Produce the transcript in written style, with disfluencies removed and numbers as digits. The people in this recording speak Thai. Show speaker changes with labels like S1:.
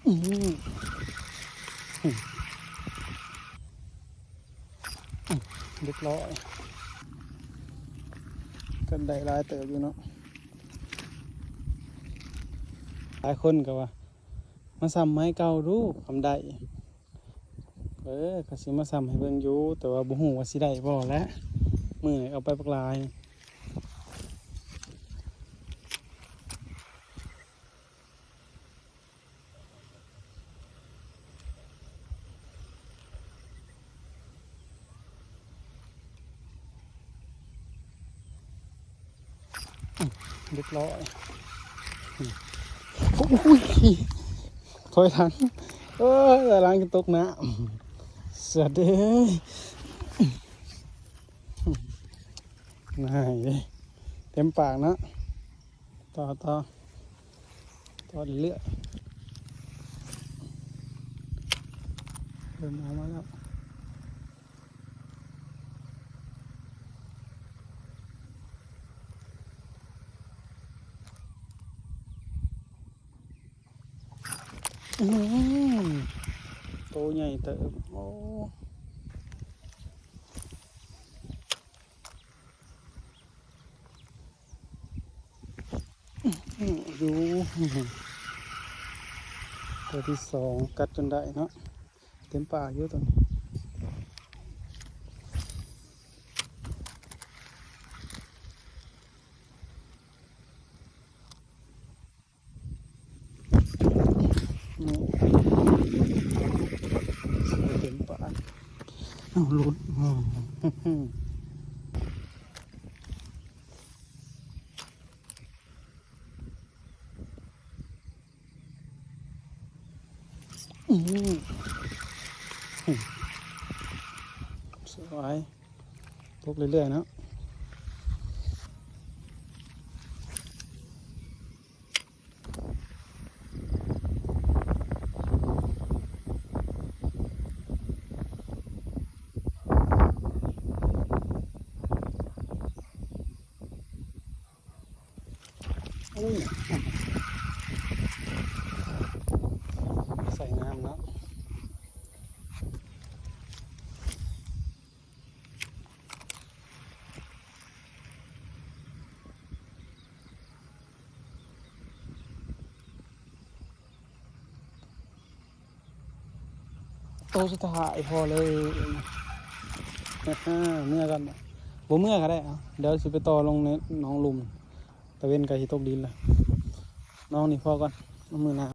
S1: อืมเรียบร้อยกันได้หลายเติบอยู่เนาะหลายคนก็ว่ามาซ้ำไม้เก่าดูทำได้ก็สิมาซ้ำให้เบิ่งอยู่แต่ว่าบ่ฮู้ว่าสิได้บ่แหล้วมื้อนี้เอาไปปักลายเรียบร้อยโอ้ยถอยหลังแต่หลังจะตกน้ำเสียเด้ง่ายเลยเต็มปากนะต่อเรื่อยเริ่มเอามาแล้วโตใหญ่เติบโอ้อยู่ตัวที่สองกัดจนได้เนาะเต็มปากเยอะตัวนี้เต็มปากเอาลุ้นสวยตกเรื่อยๆเนาะใส่น้ำเนาะโตสุดท้ายพอเลยเมื่อกันบ่เมื่อก็ได้เดี๋ยวสิไปต่อลงในน้องลุมตะเวนไก่ตกดินละน้องนี่พอก่อนมือหนา